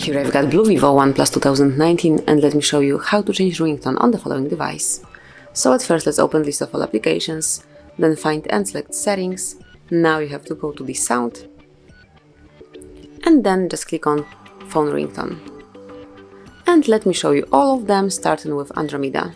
Here I've got BLU Vivo One Plus 2019 and let me show you how to change ringtone on the following device. So at first let's open list of all applications, then find and select settings. Now you have to go to the sound and then just click on phone ringtone. And let me show you all of them, starting with Andromeda.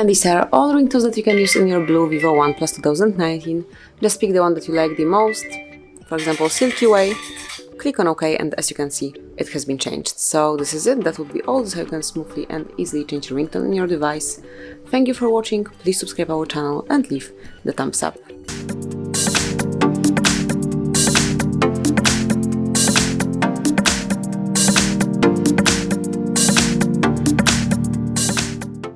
And these are all ringtones that you can use in your BLU Vivo One Plus 2019. Just pick the one that you like the most, for example Silky Way, click on OK, and as you can see, it has been changed. So this is it, that would be all. This is how you can smoothly and easily change your ringtone in your device. Thank you for watching, please subscribe our channel and leave the thumbs up.